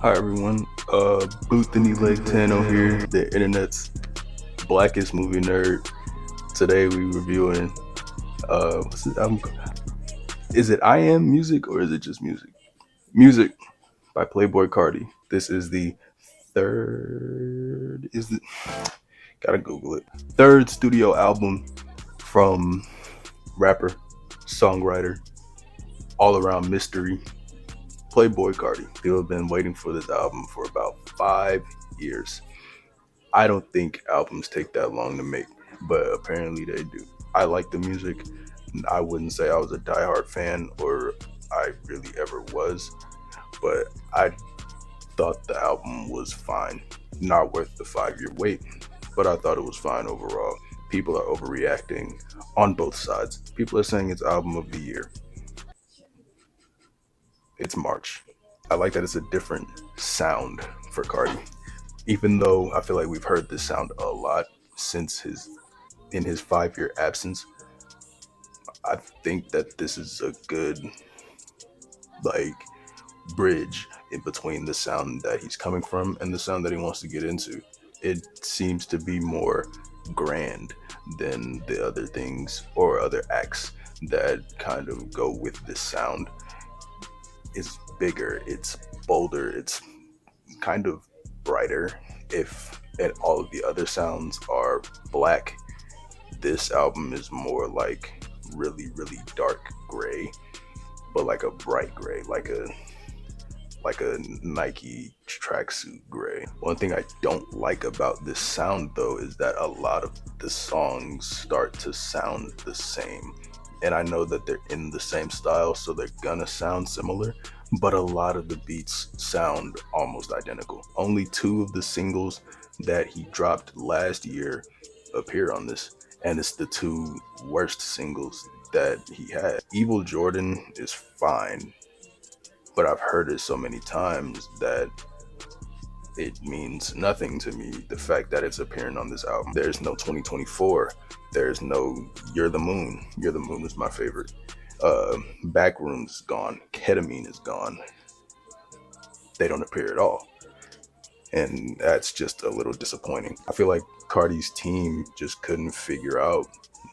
Hi everyone, Boothany Leg Tano here, the internet's blackest movie nerd. Today we reviewing, what's it, is it I Am Music or is it just music? Music by Playboi Carti. This is the third, is it, gotta Google it, third studio album from rapper, songwriter, all around mystery, Playboi Carti. People have been waiting for this album for about 5 years. I don't think albums take that long to make, but apparently they do. I like the music. I wouldn't say I was a diehard fan or I really ever was, but I thought the album was fine. Not worth the 5 year wait, but I thought it was fine overall. People are overreacting on both sides. People are saying it's album of the year. It's March. I like that it's a different sound for Cardi. Even though I feel like we've heard this sound a lot since his 5 year absence, I think that this is a good like bridge in between the sound that he's coming from and the sound that he wants to get into. It seems to be more grand than the other things or other acts that kind of go with this sound. It's bigger, it's bolder, it's kind of brighter. If and all of the other sounds are black, this album is more like really dark gray, but like a bright gray, like a Nike tracksuit gray. One thing I don't like about this sound though is that a lot of the songs start to sound the same. And I know that they're in the same style, so they're gonna sound similar, but a lot of the beats sound almost identical. Only two of the singles that he dropped last year appear on this, and it's the two worst singles that he had. Evil Jordan is fine, but I've heard it so many times that it means nothing to me. The fact that it's appearing on this album. There's no 2024. There's no You're the Moon. You're the Moon is my favorite. Backrooms is gone. Ketamine is gone. They don't appear at all. And that's just a little disappointing. I feel like Cardi's team just couldn't figure out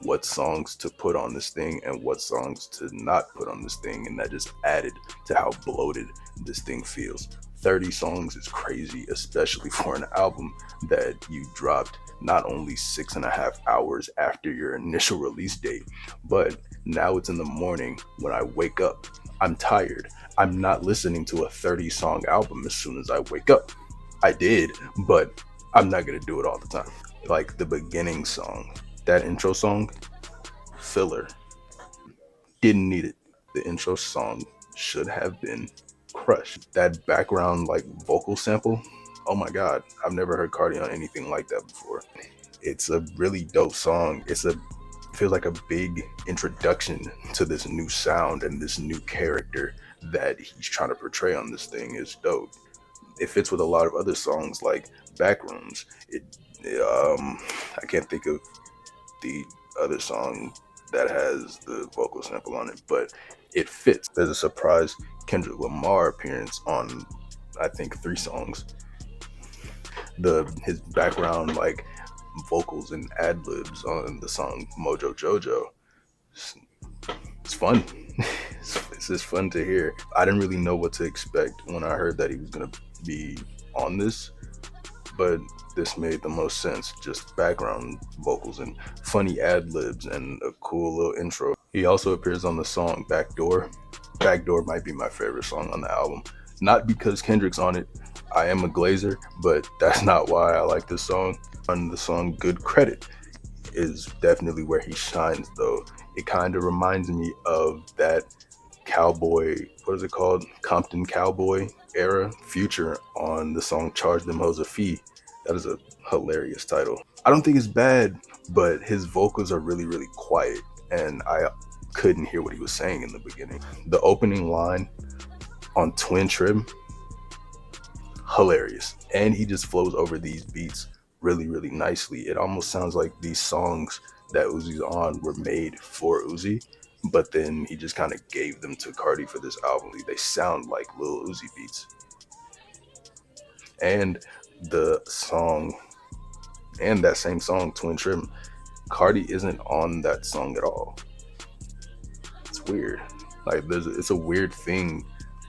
what songs to put on this thing and what songs to not put on this thing, and that just added to how bloated this thing feels. 30 songs is crazy, especially for an album that you dropped not only 6.5 hours after your initial release date, but now it's in the morning when I wake up. I'm tired. I'm not listening to a 30-song album as soon as I wake up. I did, but I'm not gonna do it all the time. Like the beginning song, that intro song, filler. Didn't need it. The intro song should have been crushed. That background like vocal sample, oh my god, I've never heard Cardi on anything like that before. It's a really dope song. Feels like a big introduction to this new sound and this new character that he's trying to portray on this thing is dope. It fits with a lot of other songs like Backrooms. I can't think of the other song that has the vocal sample on it, but it fits. There's a surprise Kendrick Lamar appearance on, I think, 3 songs. His background like vocals and ad libs on the song Mojo Jojo. It's fun. It's just fun to hear. I didn't really know what to expect when I heard that he was gonna be on this, but this made the most sense. Just background vocals and funny ad libs and a cool little intro. He also appears on the song Backdoor. Backdoor might be my favorite song on the album. Not because Kendrick's on it. I am a Glazer, but that's not why I like this song. On the song Good Credit is definitely where he shines though. It kind of reminds me of that cowboy, what is it called? Compton Cowboy era Future on the song Charge Them Hoes a Fee. That is a hilarious title. I don't think it's bad, but his vocals are really quiet and I couldn't hear what he was saying in the beginning. The opening line on Twin Trim, hilarious. And he just flows over these beats really nicely. It almost sounds like these songs that Uzi's on were made for Uzi, but then he just kind of gave them to Carti for this album. They sound like Lil Uzi beats. And the song, and that same song, Twin Trim, Cardi isn't on that song at all. It's weird. Like it's a weird thing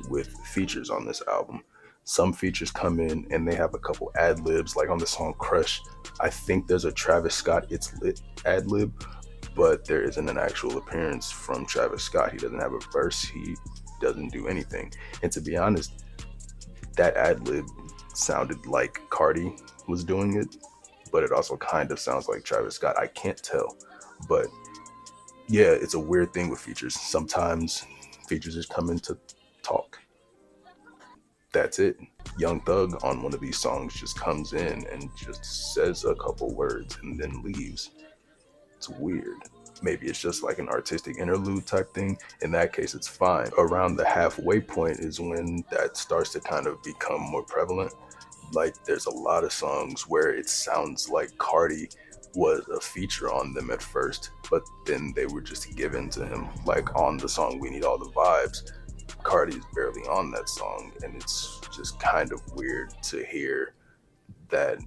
with features on this album. Some features come in and they have a couple ad libs, like on the song Crush. I think there's a Travis Scott It's Lit ad lib, but there isn't an actual appearance from Travis Scott. He doesn't have a verse, he doesn't do anything. And to be honest, that ad lib sounded like Cardi was doing it, but it also kind of sounds like Travis Scott. I can't tell. But yeah, it's a weird thing with features. Sometimes features just come in to talk. That's it. Young Thug on one of these songs just comes in and just says a couple words and then leaves. It's weird. Maybe it's just like an artistic interlude type thing. In that case, it's fine. Around the halfway point is when that starts to kind of become more prevalent. Like there's a lot of songs where it sounds like Cardi was a feature on them at first, but then they were just given to him. Like on the song We Need All the Vibes, Cardi is barely on that song, and it's just kind of weird to hear that.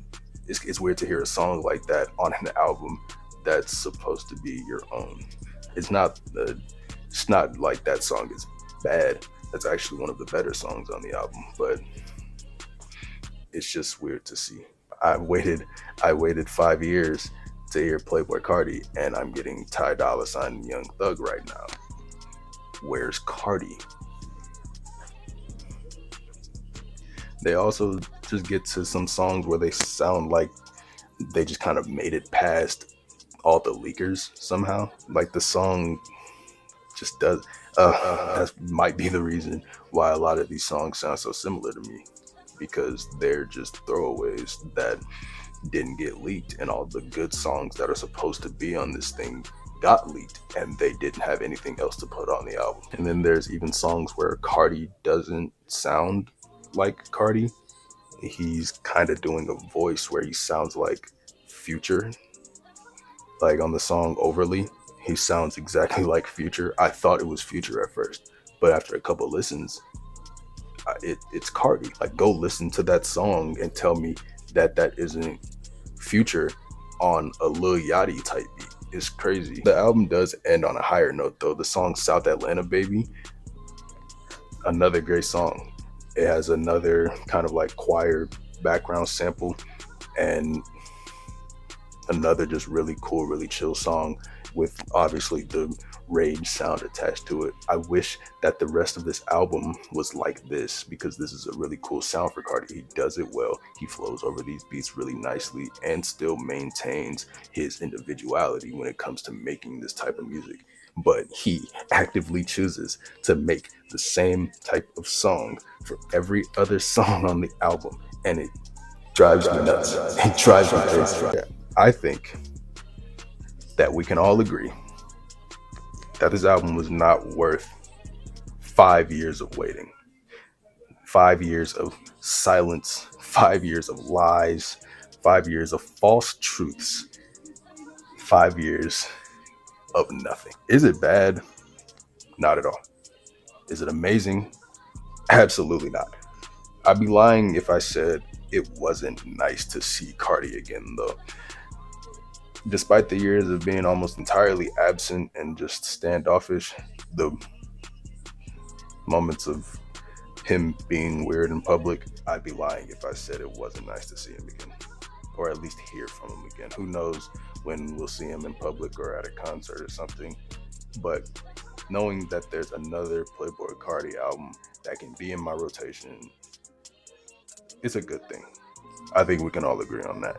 It's weird to hear a song like that on an album that's supposed to be your own. It's not like that song is bad. That's actually one of the better songs on the album, but it's just weird to see. I waited 5 years to hear Playboi Carti, and I'm getting Ty Dolla $ign and Young Thug right now. Where's Carti? They also just get to some songs where they sound like they just kind of made it past all the leakers somehow. Like the song just does. That might be the reason why a lot of these songs sound so similar to me, because they're just throwaways that didn't get leaked, and all the good songs that are supposed to be on this thing got leaked, and they didn't have anything else to put on the album. And then there's even songs where Carti doesn't sound like Carti. He's kind of doing a voice where he sounds like Future. Like on the song Overly, he sounds exactly like Future. I thought it was Future at first, but after a couple listens, it's Carti. Like, go listen to that song and tell me that isn't Future on a Lil Yachty type beat. It's crazy. The album does end on a higher note though. The song South Atlanta Baby, another great song. It has another kind of like choir background sample, and another just really cool, really chill song with obviously the rage sound attached to it. I wish that the rest of this album was like this, because this is a really cool sound for Carti. He does it well. He flows over these beats really nicely and still maintains his individuality when it comes to making this type of music. But he actively chooses to make the same type of song for every other song on the album, and it drives me nuts. It drives me crazy. I think that we can all agree that this album was not worth 5 years of waiting, 5 years of silence, 5 years of lies, 5 years of false truths, 5 years of nothing. Is it bad? Not at all. Is it amazing? Absolutely not. I'd be lying if I said it wasn't nice to see Carti again, though. Despite the years of being almost entirely absent and just standoffish, the moments of him being weird in public, I'd be lying if I said it wasn't nice to see him again, or at least hear from him again. Who knows when we'll see him in public or at a concert or something, but knowing that there's another Playboi Carti album that can be in my rotation, it's a good thing. I think we can all agree on that.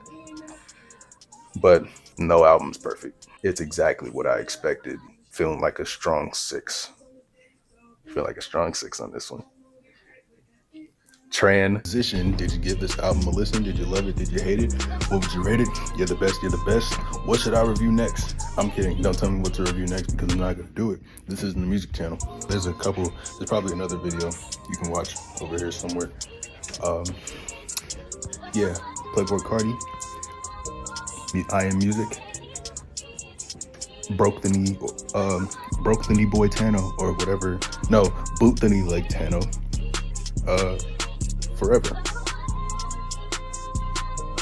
But no album's perfect. It's exactly what I expected. Feeling like a strong 6. Feel like a strong 6 on this one. Transition. Did you give this album a listen? Did you love it? Did you hate it? What would you rate it? You're the best. You're the best. What should I review next? I'm kidding. Don't tell me what to review next, because I'm not going to do it. This isn't the music channel. There's probably another video you can watch over here somewhere. Yeah, Playboi Carti. I Am Music. Broke the knee boy Tano, or whatever. No, boot the knee leg Tano. Forever.